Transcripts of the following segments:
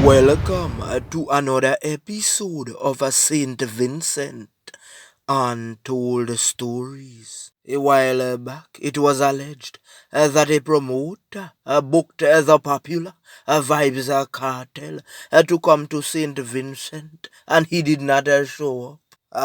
Welcome to another episode of St Vincent Untold Stories. A while back, it was alleged that a promoter booked the popular Vybz cartel to come to St Vincent, and he did not show up.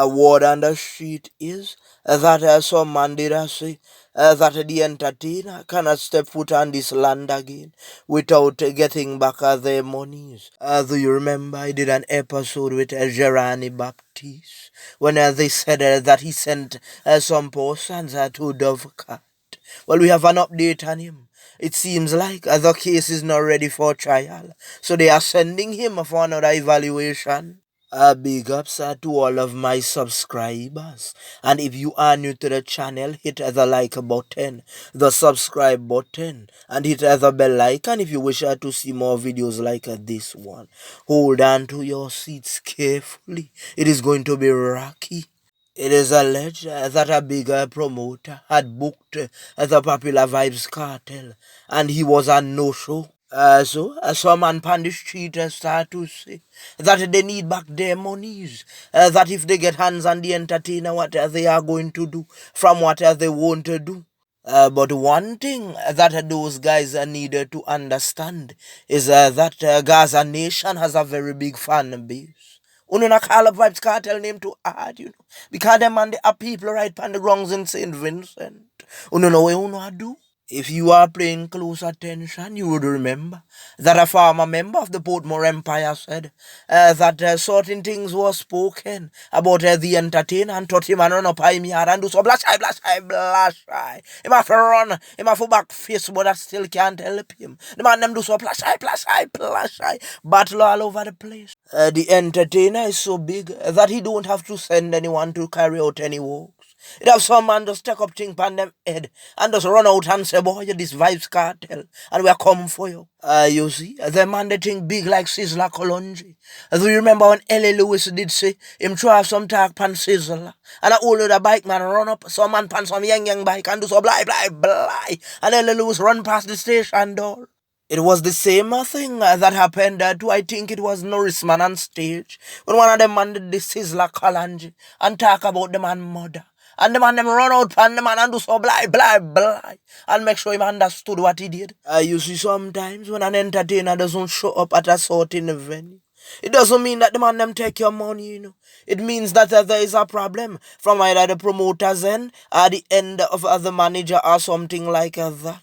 Word on the street is that some man did say that the entertainer cannot step foot on this land again without getting back their monies. Do you remember I did an episode with Gerani Baptiste when they said that he sent some portions to Dovecat? Well, we have an update on him. It seems like the case is not ready for trial, so they are sending him for another evaluation. Big ups to all of my subscribers. And if you are new to the channel, hit the like button, the subscribe button, and hit the bell icon if you wish to see more videos like this one. Hold on to your seats carefully. It is going to be rocky. It is alleged that a bigger promoter had booked the popular Vybz cartel, and he was a no-show. So some man on the street start to say that they need back their monies, that if they get hands on the entertainer, what they are going to do from what they want to do. But one thing that those guys needed to understand is that Gaza Nation has a very big fan base. Uno na call up Vybz cartel name too hard, because them man they are people right on the grounds in St Vincent. Uno know what uno do? If you are paying close attention, you would remember that a former member of the Portmore Empire said that certain things were spoken about the entertainer and taught him and run up high me and do so blash eye. Him have to run, him have to back face, but that still can't help him. The man them do so blash eye. Battle all over the place. The entertainer is so big that he don't have to send anyone to carry out any work. It have some man just take up thing pan them head and just run out and say, boy, this Vybz cartel and we are coming for you. You see, the man they think big like Sizzler Colonji. Do you remember when L.A. Lewis did say him try have some talk pan Sizzler? And a old other bike man run up, some man pan some young bike and do so blah. And L.A. Lewis run past the station door. It was the same thing that happened to, I think it was Norrisman on stage, when one of them man did the Sizzler Colonji and talk about the man mother. And the man them run out pan the man and do so blah. And make sure him understood what he did. You see, sometimes when an entertainer doesn't show up at a certain venue, it doesn't mean that the man them take your money, It means that there is a problem from either the promoter's end or the end of the manager or something like that.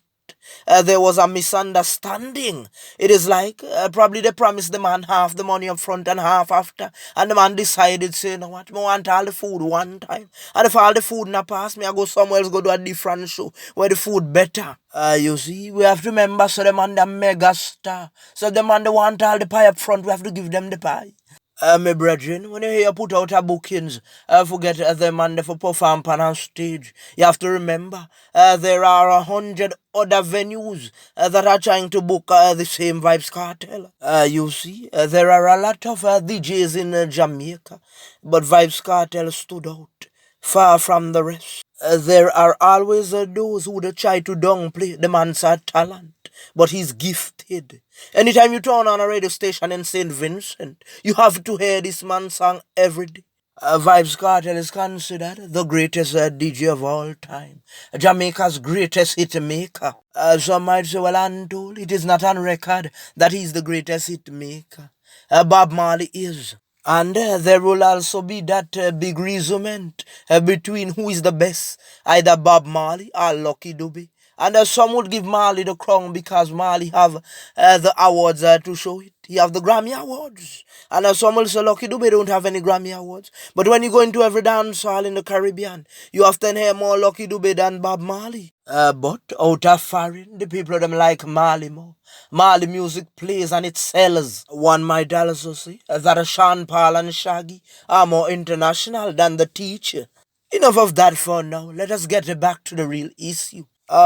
There was a misunderstanding. It is like probably they promised the man half the money up front and half after, and the man decided, say, you know what, I want all the food one time, and if all the food not pass me, I go somewhere else, go to a different show where the food better. You see, we have to remember, so the man the mega star, so the man they want all the pie up front, we have to give them the pie. My brethren, when you hear put out a bookings, forget the man for perform on stage. You have to remember, there are 100 other venues that are trying to book the same Vybz cartel. You see, there are a lot of DJs in Jamaica, but Vybz cartel stood out, far from the rest. There are always those who try to downplay the man's talent, but he's gifted. Anytime you turn on a radio station in St. Vincent, you have to hear this man's song every day. Vybz cartel is considered the greatest DJ of all time, Jamaica's greatest hit maker. Some might say, well, untold, it is not on record that he's the greatest hit maker. Bob Marley is. And there will also be that big resentment between who is the best, either Bob Marley or Lucky Dube. And some would give Marley the crown because Marley have the awards to show it. He have the Grammy Awards. And some will say Lucky Dube don't have any Grammy Awards. But when you go into every dance hall in the Caribbean, you often hear more Lucky Dube than Bob Marley. But out of foreign, the people them like Marley more. Marley music plays and it sells. One might also say that Sean Paul and Shaggy are more international than the Teacher. Enough of that for now. Let us get back to the real issue.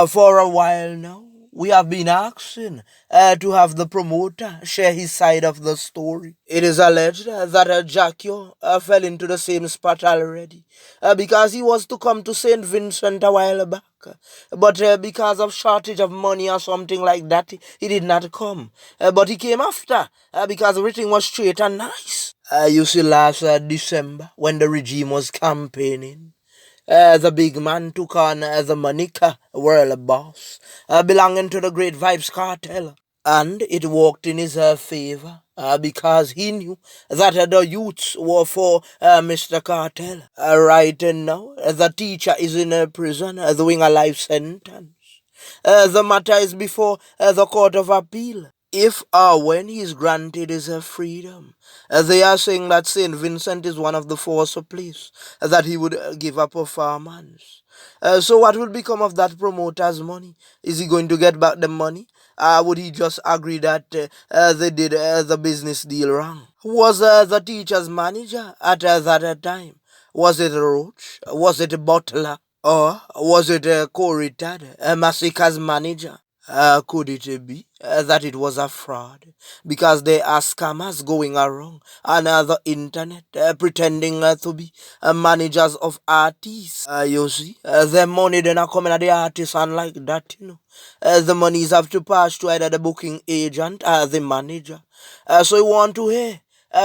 For a while now, we have been asking to have the promoter share his side of the story. It is alleged that Jackie fell into the same spot already because he was to come to St. Vincent a while back. But because of shortage of money or something like that, he did not come. But he came after because everything was straight and nice. You see, last December, when the regime was campaigning, the big man took on the moniker world boss, belonging to the great Vybz cartel. And it worked in his favor because he knew that the youths were for Mr. Cartel. Right now, the teacher is in prison doing a life sentence. The matter is before the Court of Appeal. If or when he is granted his freedom, they are saying that St. Vincent is one of the first places that he would give a performance. So what will become of that promoter's money? Is he going to get back the money? Would he just agree that they did the business deal wrong? Who was the teacher's manager at that time? Was it Roach? Was it Butler? Or was it Corey Tad, Massacre's manager? Could it be that it was a fraud? Because there are scammers going around on the internet pretending to be managers of artists. You see, the money then are coming at the artists and like that, you know. The monies have to pass to either the booking agent or the manager. So you want to hear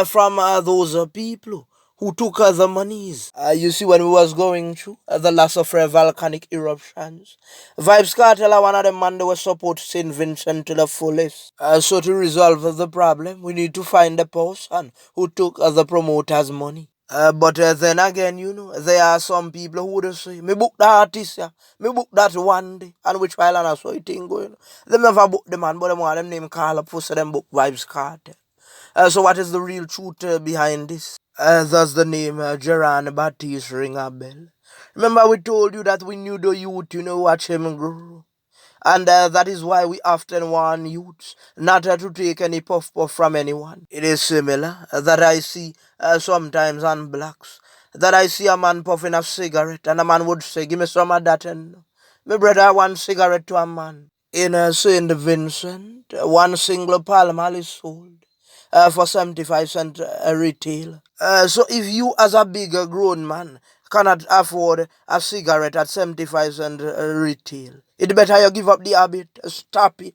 from those people who took the monies. You see, when we was going through the last of volcanic eruptions, Vybz Cartel are one of the man that was support St. Vincent to the fullest. So to resolve the problem, we need to find the person who took the promoter's money. But then again, you know, there are some people who would say, me book the artist, yeah. Me book that one day. And which while I saw it thing going. Them never book the man, but them want them name call up for so them book Vybz Cartel. So what is the real truth behind this? Does the name Geron Baptiste ring a bell? Remember we told you that we knew the youth, you know, watch him grow. And that is why we often warn youths not to take any puff puff from anyone. It is similar that I see sometimes on blocks that I see a man puffing a cigarette and a man would say, give me some of that and my brother one cigarette to a man. In St. Vincent, one single Pall Mall is sold for 75 cents retail. So if you as a bigger grown man cannot afford a cigarette at 75 cents retail, it better you give up the habit, stop it.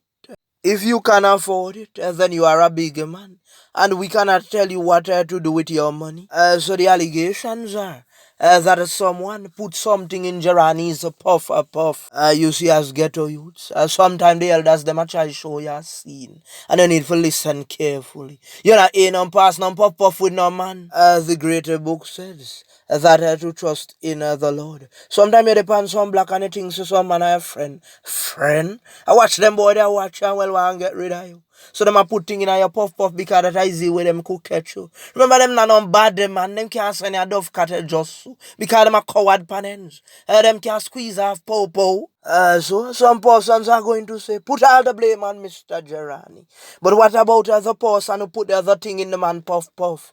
If you can afford it, then you are a bigger man. And we cannot tell you what to do with your money. So the allegations are that someone put something in Gerani's puff a puff. You see as ghetto youths. Sometimes the elders them a try show you a scene. And you need to listen carefully. You're not in and pass no puff puff with no man. The greater book says that to trust in the Lord. Sometimes you depend some black and you think so some man a friend. Friend? I watch them boy they watch and well want get rid of you. So them a put thing in your puff puff because that easy way them could catch you. Remember them not on bad them man. Them can't send your dove cat just so. Because them a coward panens. Them can't squeeze off pow. So some persons are going to say, put all the blame on Mr. Gerani. But what about the person who put the other thing in the man puff puff?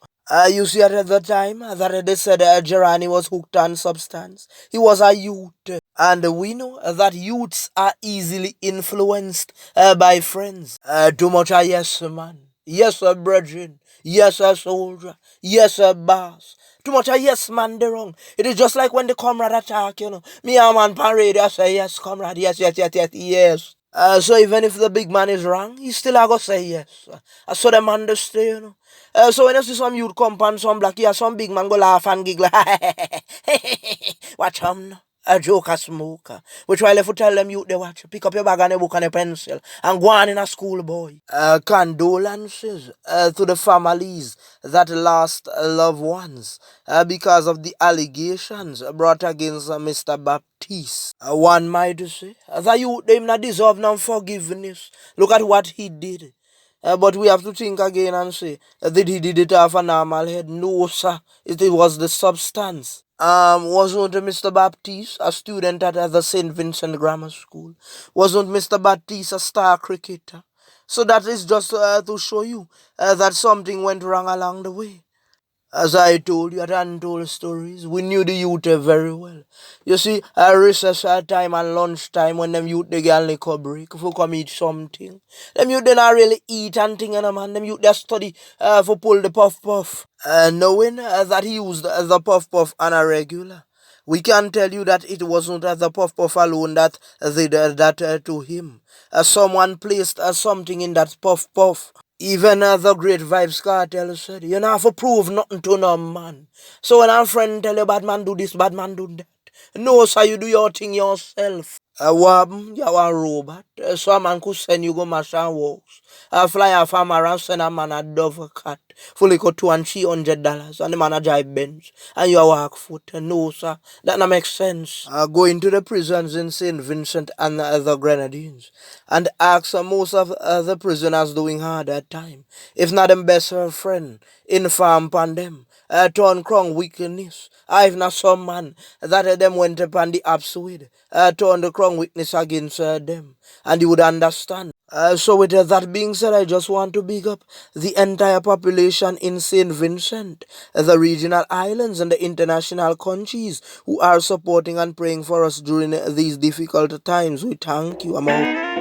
You see at the time that they said Gerani was hooked on substance. He was a youth. And we know that youths are easily influenced by friends. Too much a yes man. Yes a brethren. Yes a soldier. Yes a boss. Too much a yes man the wrong. It is just like when the comrade attack, you know. Me a man parade, I say yes comrade. Yes. So even if the big man is wrong, he still a go say yes. So them understand, you know. So when you see some youth come and some black, yeah, some big man go laugh and giggle. Watch him now. A joker smoker. Which while if you tell them youth they watch, pick up your bag and a book and a pencil and go on in a school boy. Condolences to the families that lost loved ones because of the allegations brought against Mr. Baptiste. One might say, the youth them not deserve no forgiveness. Look at what he did. But we have to think again and say, did he did it off a normal head? No, sir. It was the substance. Wasn't Mr. Baptiste a student at the St. Vincent Grammar School? Wasn't Mr. Baptiste a star cricketer? So that is just to show you that something went wrong along the way. As I told you at Untold Stories, we knew the youth very well. You see, at recess time and lunchtime when them youth they get liquor break for come eat something. Them youth they not really eat and thing and man. Them youth they study for pull the puff puff. Knowing that he used the puff puff on a regular. We can tell you that it wasn't the puff puff alone that did that to him. Someone placed something in that puff puff. Even the great Vybz cartel said, you don't have to prove nothing to no man. So when our friend tell you bad man do this, bad man do that. No, sir, you do your thing yourself. You are a robot. So a man could send you go mash and walks. Fly a farm around, send a man a dove a cat. Fully cut $200 and the man a drive Benz. And you a walk foot. No, sir, that not make sense. Going to the prisons in St Vincent and the Grenadines and ask most of the prisoners doing hard that time. If not them best friend, inform upon them. Turn crown weakness. I've not some man that them went upon the apps with. Turn the crown weakness against them. And you would understand. So with that being said, I just want to big up the entire population in St. Vincent, the regional islands and the international countries who are supporting and praying for us during these difficult times. We thank you. I'm out.